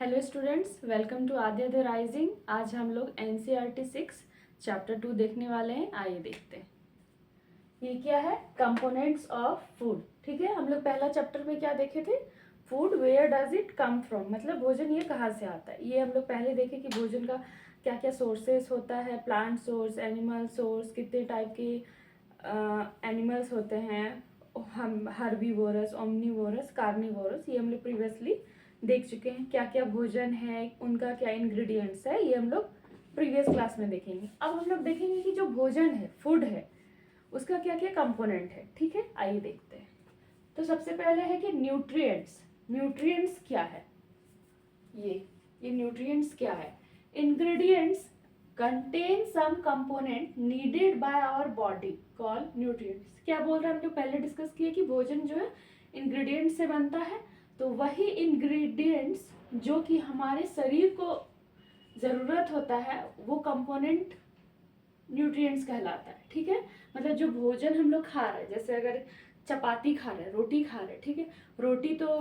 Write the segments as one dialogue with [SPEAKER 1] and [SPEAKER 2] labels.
[SPEAKER 1] Hello students, welcome to Aadya the rising. आज हम लोग एनसीईआरटी 6 चैप्टर 2 देखने वाले हैं। आइए देखते हैं ये क्या है। Components of food. ठीक है, हम लोग पहला चैप्टर में क्या देखे थे? Food where does it come from, मतलब भोजन ये कहाँ से आता है। ये हम लोग पहले देखे कि भोजन का क्या क्या सोर्सेस होता है। प्लांट सोर्स, एनिमल सोर्स, कितने टाइप के एनिमल्स होते हैं, हम हर्बीवोरस, ओमनीवोरस, कार्निवोरस, ये हम लोग प्रीवियसली देख चुके हैं। क्या क्या भोजन है, उनका क्या इंग्रेडिएंट्स है, ये हम लोग प्रीवियस क्लास में देखेंगे। अब हम लोग देखेंगे कि जो भोजन है, फूड है, उसका क्या क्या कंपोनेंट है। ठीक है, आइए देखते हैं। तो सबसे पहले है कि न्यूट्रिएंट्स। न्यूट्रिएंट्स क्या है? ये न्यूट्रिएंट्स क्या है? Ingredients contain some component needed by our body called nutrients. क्या बोल रहे हैं? हम लोग पहले डिस्कस किए कि भोजन जो है इंग्रेडिएंट्स से बनता है, तो वही इंग्रेडिएंट्स जो कि हमारे शरीर को ज़रूरत होता है वो कंपोनेंट न्यूट्रिएंट्स कहलाता है। ठीक है, मतलब जो भोजन हम लोग खा रहे हैं, जैसे अगर चपाती खा रहे हैं, रोटी खा रहे हैं, ठीक है, रोटी तो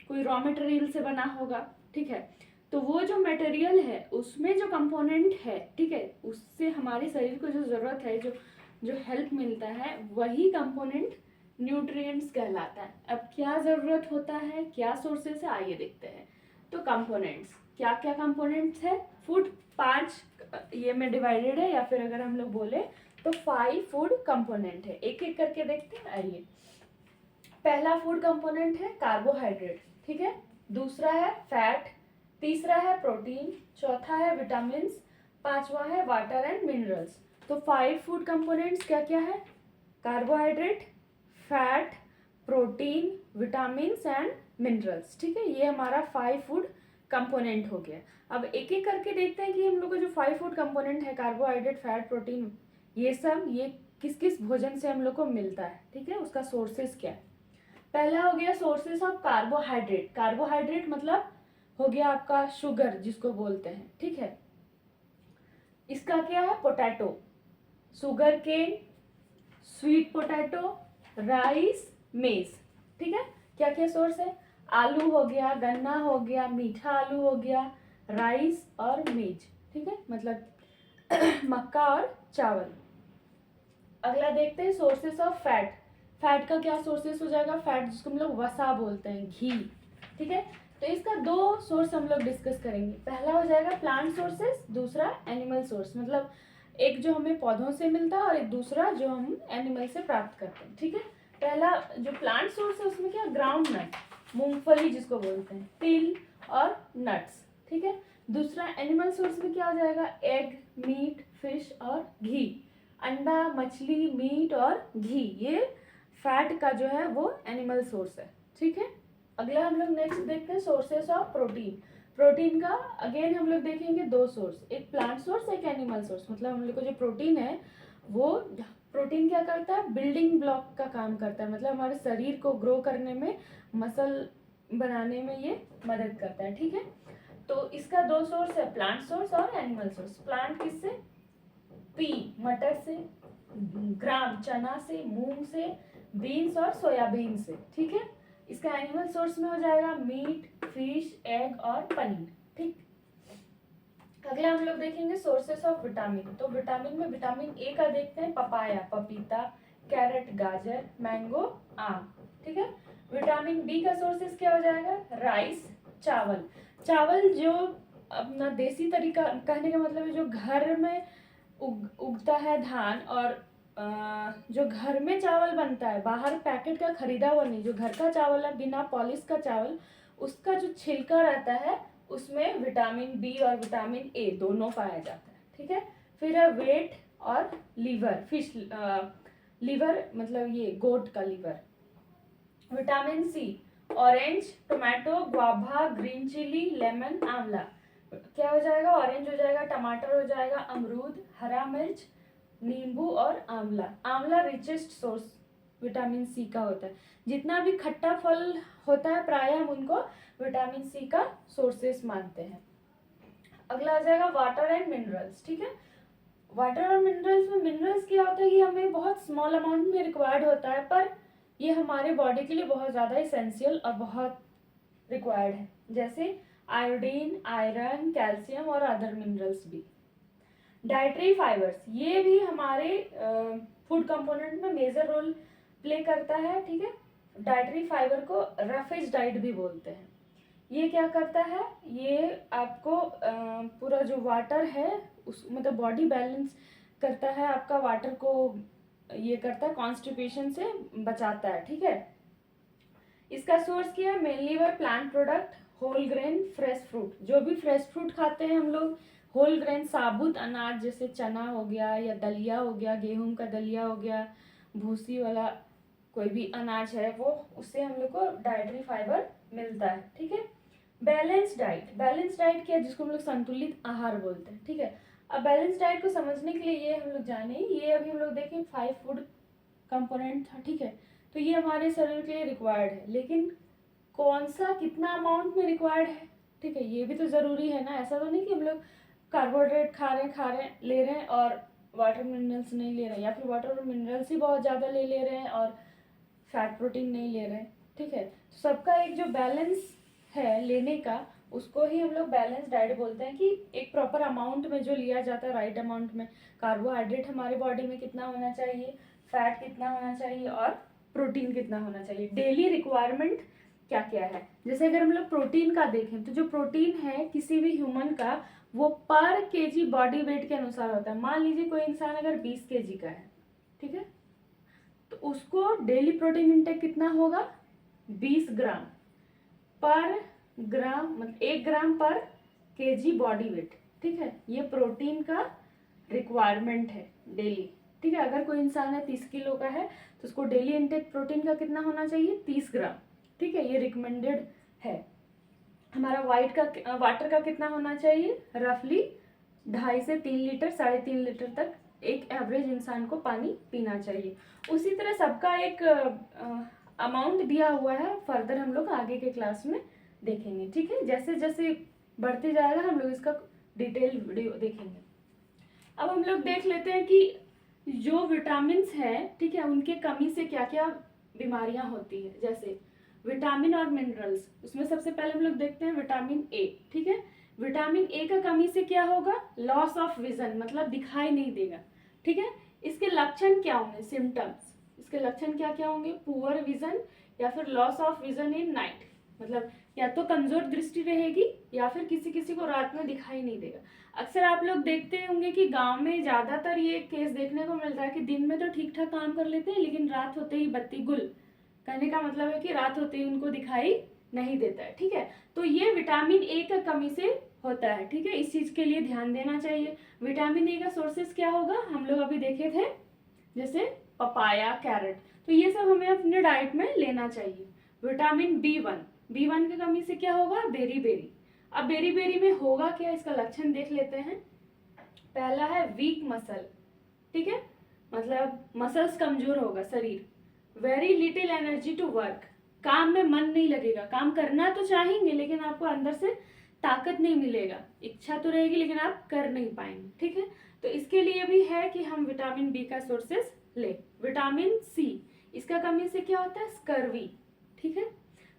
[SPEAKER 1] कोई रॉ मटेरियल से बना होगा। ठीक है, तो वो जो मटेरियल है उसमें जो कंपोनेंट है, ठीक है, उससे हमारे शरीर को जो ज़रूरत है, जो जो हेल्प मिलता है, वही कंपोनेंट न्यूट्रिएंट्स कहलाता है। अब क्या ज़रूरत होता है, क्या सोर्सेस है, आइए देखते हैं। तो कंपोनेंट्स, क्या क्या कंपोनेंट्स है? फूड 5 ये में डिवाइडेड है, या फिर अगर हम लोग बोले तो 5 फूड कंपोनेंट है। एक एक करके देखते हैं। आइए, पहला फूड कंपोनेंट है कार्बोहाइड्रेट। ठीक है, दूसरा है फैट, तीसरा है प्रोटीन, चौथा है विटामिन, पांचवा है वाटर एंड मिनरल्स। तो 5 फूड कंपोनेंट्स क्या क्या है? Carbohydrate, fat, protein, vitamin and minerals. ठीक है, ये हमारा 5 फूड कंपोनेंट हो गया। अब एक एक करके देखते हैं कि हम लोग को जो 5 फूड कंपोनेंट है, कार्बोहाइड्रेट, फैट, प्रोटीन, ये सब ये किस किस भोजन से हम लोग को मिलता है। ठीक है, उसका सोर्सेस क्या है? पहला हो गया सोर्सेस ऑफ कार्बोहाइड्रेट। कार्बोहाइड्रेट मतलब हो गया आपका शुगर जिसको बोलते हैं। ठीक है, इसका क्या है? Potato, sugar cane, sweet potato, rice, maize. ठीक है, क्या क्या सोर्स है? आलू हो गया, गन्ना हो गया, मीठा आलू हो गया, राइस और मेज। ठीक है, मतलब मक्का और चावल। अगला देखते हैं सोर्सेस ऑफ फैट। फैट का क्या सोर्सेस हो जाएगा? फैट जिसको हम लोग वसा बोलते हैं, घी। ठीक है, तो इसका 2 सोर्स हम लोग डिस्कस करेंगे। पहला हो जाएगा प्लांट सोर्सेस, दूसरा एनिमल सोर्स। मतलब एक जो हमें पौधों से मिलता है और एक दूसरा जो हम एनिमल से प्राप्त करते हैं। ठीक है, पहला जो प्लांट सोर्स है उसमें क्या? ग्राउंड नट, मूंगफली जिसको बोलते हैं, तिल और नट्स। ठीक है, दूसरा एनिमल सोर्स में क्या हो जाएगा? एग, मीट, फिश और घी। अंडा, मछली, मीट और घी, ये फैट का जो है वो एनिमल सोर्स है। ठीक है, अगला हम लोग नेक्स्ट देखते हैं सोर्सेस ऑफ प्रोटीन। प्रोटीन का अगेन हम लोग देखेंगे 2 सोर्स, एक प्लांट सोर्स, एक एनिमल सोर्स। मतलब हम लोग को जो प्रोटीन है वो, प्रोटीन क्या करता है? बिल्डिंग ब्लॉक का काम करता है, मतलब हमारे शरीर को ग्रो करने में, मसल बनाने में ये मदद करता है। ठीक है, तो इसका 2 सोर्स है, प्लांट सोर्स और एनिमल सोर्स। प्लांट किससे? पी मटर से, ग्राम चना से, मूंग से, बीन्स और सोयाबीन से। ठीक है, इसका एनिमल सोर्स में हो जाएगा मीट, फिश, एग और पनीर। ठीक, अगला हम लोग देखेंगे सोर्सेस ऑफ विटामिन। तो विटामिन में विटामिन ए का देखते हैं, पपाया, पपीता, कैरेट, गाजर, मैंगो, आम। ठीक है, विटामिन बी का सोर्सेस क्या हो जाएगा? राइस, चावल। चावल जो अपना देसी तरीका, कहने का मतलब है जो घर में उगता है धान, और जो घर में चावल बनता है, बाहर पैकेट का खरीदा हुआ नहीं, जो घर का चावल है बिना पॉलिश का चावल, उसका जो छिलका रहता है उसमें विटामिन बी और विटामिन ए दोनों पाया जाता है। ठीक है, फिर है वेट और लीवर, फिश लीवर मतलब ये गोट का liver. Vitamin C, orange, tomato, guava, green chili, lemon, amla. क्या हो जाएगा? ऑरेंज हो जाएगा, टमाटर हो जाएगा, अमरूद, हरा मिर्च, नींबू और आंवला। आंवला रिचेस्ट सोर्स विटामिन सी का होता है। जितना भी खट्टा फल होता है प्रायः हम उनको विटामिन सी का सोर्सेस मानते हैं। अगला आ जाएगा वाटर एंड मिनरल्स। ठीक है, वाटर और मिनरल्स में मिनरल्स क्या होता है कि हमें बहुत स्मॉल अमाउंट में रिक्वायर्ड होता है, पर ये हमारे बॉडी के लिए बहुत ज़्यादा इसेंशियल और बहुत रिक्वायर्ड है। जैसे आयोडीन, आयरन, कैल्शियम और अदर मिनरल्स भी। डाइटरी फाइबर्स, ये भी हमारे फूड कंपोनेंट में मेजर रोल प्ले करता है, ठीक है। डाइटरी फाइबर को रफेज डाइट भी बोलते हैं। ये क्या करता है, ये आपको पूरा जो वाटर है उस मतलब बॉडी बैलेंस करता है, आपका वाटर को ये करता है, कॉन्स्टिपेशन से बचाता है, ठीक है। इसका सोर्स क्या है, मेनली वह plant product, whole grain, fresh fruit. जो भी फ्रेश फ्रूट खाते हैं हम लोग, होल ग्रेन साबुत अनाज जैसे चना हो गया या दलिया हो गया, गेहूं का दलिया हो गया, भूसी वाला कोई भी अनाज है वो, उससे हम लोग को डाइटरी फाइबर मिलता है, ठीक है। बैलेंस डाइट, बैलेंस डाइट क्या है, जिसको हम लोग संतुलित आहार बोलते हैं, ठीक है। अब बैलेंस डाइट को समझने के लिए ये हम लोग जाने, ये अभी हम लोग देखें 5 फूड कंपोनेंट था, ठीक है। तो ये हमारे शरीर के लिए रिक्वायर्ड है, लेकिन कौन सा कितना अमाउंट में रिक्वायर्ड है, ठीक है, ये भी तो जरूरी है ना। ऐसा तो नहीं कि हम लोग कार्बोहाइड्रेट खा रहे हैं ले रहे हैं और वाटर मिनरल्स नहीं ले रहे हैं, या फिर वाटर मिनरल्स ही बहुत ज़्यादा ले रहे हैं और फैट प्रोटीन नहीं ले रहे हैं, ठीक है। तो सबका एक जो बैलेंस है लेने का, उसको ही हम लोग बैलेंस डाइट बोलते हैं, कि एक प्रॉपर अमाउंट में जो लिया जाता है, राइट अमाउंट में कार्बोहाइड्रेट हमारे बॉडी में कितना होना चाहिए, फैट कितना होना चाहिए और प्रोटीन कितना होना चाहिए। डेली रिक्वायरमेंट क्या क्या है, जैसे अगर हम लोग प्रोटीन का देखें तो जो प्रोटीन है किसी भी ह्यूमन का, वो पर केजी बॉडी वेट के अनुसार होता है। मान लीजिए कोई इंसान अगर 20 केजी का है, ठीक है, तो उसको डेली प्रोटीन इंटेक कितना होगा, 20 ग्राम पर ग्राम, मतलब 1 ग्राम पर केजी बॉडी वेट, ठीक है। ये प्रोटीन का रिक्वायरमेंट है डेली, ठीक है। अगर कोई इंसान है 30 किलो का है तो उसको डेली इंटेक प्रोटीन का कितना होना चाहिए, 30 ग्राम, ठीक है। ये रिकमेंडेड है। हमारा वाटर का कितना होना चाहिए, रफली 2.5 से 3 लीटर, 3.5 लीटर तक एक एवरेज इंसान को पानी पीना चाहिए। उसी तरह सबका एक अमाउंट दिया हुआ है, फर्दर हम लोग आगे के क्लास में देखेंगे, ठीक है। जैसे जैसे बढ़ते जाएगा हम लोग इसका डिटेल वीडियो देखेंगे। अब हम लोग देख लेते हैं कि जो विटामिन है, ठीक है, उनके कमी से क्या क्या बीमारियां होती है। जैसे विटामिन और मिनरल्स, उसमें सबसे पहले हम लोग देखते हैं विटामिन ए, ठीक है। विटामिन ए का कमी से क्या होगा, लॉस ऑफ विजन, मतलब दिखाई नहीं देगा, ठीक है। इसके लक्षण क्या होंगे, सिम्टम्स, इसके लक्षण क्या क्या होंगे, पुअर विजन या फिर loss of vision in night, मतलब या तो कमजोर दृष्टि रहेगी या फिर किसी किसी को रात में दिखाई नहीं देगा। अक्सर आप लोग देखते होंगे कि गांव में ज्यादातर ये केस देखने को मिलता है कि दिन में तो ठीक ठाक काम कर लेते हैं, लेकिन रात होते ही बत्ती गुल, कहने का मतलब है कि रात होते ही उनको दिखाई नहीं देता है, ठीक है। तो ये विटामिन ए का कमी से होता है, ठीक है। इस चीज के लिए ध्यान देना चाहिए। विटामिन ए का सोर्सेस क्या होगा, हम लोग अभी देखे थे, जैसे पपाया, कैरेट, तो ये सब हमें अपने डाइट में लेना चाहिए। विटामिन बी वन की कमी से क्या होगा, बेरी बेरी। अब बेरी बेरी में होगा क्या, इसका लक्षण देख लेते हैं। पहला है वीक मसल, ठीक है, मतलब मसल्स कमजोर होगा शरीर। Very little energy to work, काम में मन नहीं लगेगा, काम करना तो चाहेंगे लेकिन आपको अंदर से ताकत नहीं मिलेगा, इच्छा तो रहेगी लेकिन आप कर नहीं पाएंगे, ठीक है। तो इसके लिए भी है कि हम विटामिन बी का सोर्सेस ले। विटामिन सी, इसका कमी से क्या होता है, स्कर्वी, ठीक है।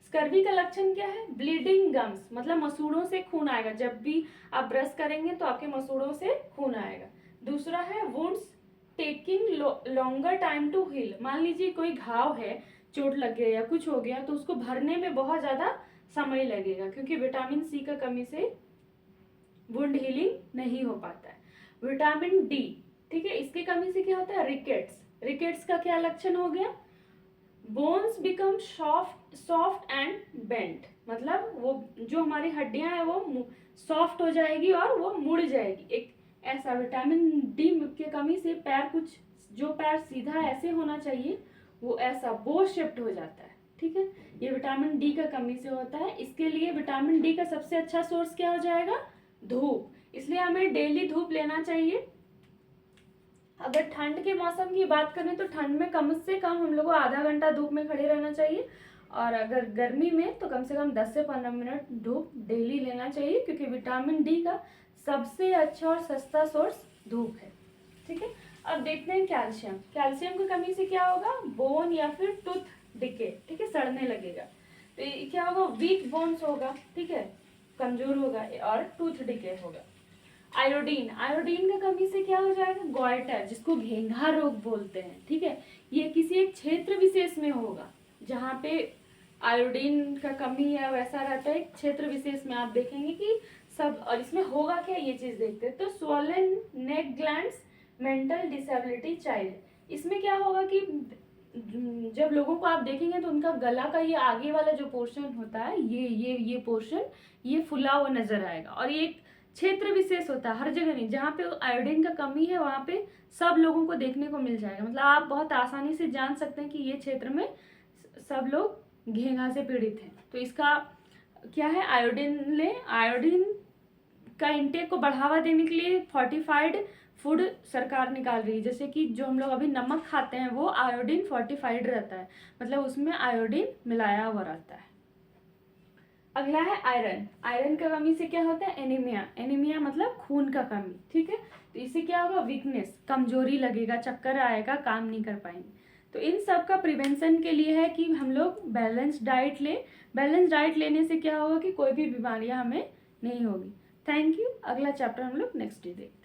[SPEAKER 1] स्कर्वी का लक्षण क्या है, ब्लीडिंग गम्स, मतलब मसूड़ों से खून आएगा, जब भी आप ब्रश करेंगे तो आपके मसूड़ों से खून आएगा। दूसरा है wounds taking longer time to heal, मान लीजिए कोई घाव है, चोट लग गया या कुछ हो गया तो उसको भरने में बहुत ज्यादा समय लगेगा, क्योंकि विटामिन सी का कमी से वुंड हीलिंग नहीं हो पाता है। विटामिन डी, ठीक है, इसकी कमी से क्या होता है, रिकेट्स। रिकेट्स का क्या लक्षण हो गया, bones become soft and bent, मतलब वो जो हमारी हड्डियां हैं वो सॉफ्ट हो जाएगी और वो मुड़ जाएगी। एक ऐसा विटामिन डी की कमी से पैर कुछ, जो पैर सीधा ऐसे होना चाहिए वो ऐसा बो शिफ्ट हो जाता है, ठीक है। ये विटामिन डी का कमी से होता है। इसके लिए विटामिन डी का सबसे अच्छा सोर्स क्या हो जाएगा, धूप, इसलिए हमें डेली धूप लेना चाहिए। अगर ठंड के मौसम की बात करें तो ठंड में कम से कम हम लोग को आधा घंटा धूप में खड़े रहना चाहिए, और अगर गर्मी में तो कम से कम 10 से 15 मिनट धूप डेली लेना चाहिए, क्योंकि विटामिन डी का सबसे अच्छा और सस्ता सोर्स धूप है, ठीक है। अब देखते हैं कैल्शियम। कैल्शियम की कमी से क्या होगा, बोन या फिर टूथ डिके, ठीक है, सड़ने लगेगा, तो क्या होगा, वीक बोन्स होगा, ठीक है। कमजोर होगा और टूथ डिके होगा। आयोडीन, आयोडीन का कमी से क्या हो जाएगा, गॉइटर, जिसको घेंघा रोग बोलते हैं, ठीक है, ये किसी एक क्षेत्र विशेष में होगा जहाँ पे आयोडीन का कमी है, वैसा रहता है क्षेत्र विशेष में। आप देखेंगे कि सब, और इसमें होगा क्या ये चीज देखते हैं। तो स्वॉलन नेक ग्लैंड्स, मेंटल डिसेबिलिटी चाइल्ड, इसमें क्या होगा कि जब लोगों को आप देखेंगे तो उनका गला का ये आगे वाला जो पोर्शन होता है, ये पोर्शन ये फुला हुआ नजर आएगा। और ये एक क्षेत्र विशेष होता है, हर जगह नहीं, जहाँ पे आयोडीन का कमी है वहाँ पे सब लोगों को देखने को मिल जाएगा। मतलब आप बहुत आसानी से जान सकते हैं कि ये क्षेत्र में सब लोग घेंघा से पीड़ित हैं। तो इसका क्या है, आयोडीन ले, आयोडीन का इंटेक को बढ़ावा देने के लिए फोर्टिफाइड फूड सरकार निकाल रही है। जैसे कि जो हम लोग अभी नमक खाते हैं वो आयोडीन फोर्टिफाइड रहता है, मतलब उसमें आयोडीन मिलाया हुआ रहता है। अगला है आयरन, आयरन का कमी से क्या होता है, एनीमिया, एनीमिया मतलब खून का कमी, ठीक है। तो इससे क्या होगा, वीकनेस, कमजोरी लगेगा, चक्कर आएगा, काम नहीं कर पाएंगे। तो इन सब का प्रिवेंशन के लिए है कि हम लोग बैलेंस डाइट लें। बैलेंस डाइट लेने से क्या होगा कि कोई भी बीमारियां हमें नहीं होगी। Thank you. अगला चैप्टर हम लोग नेक्स्ट डे देखते हैं।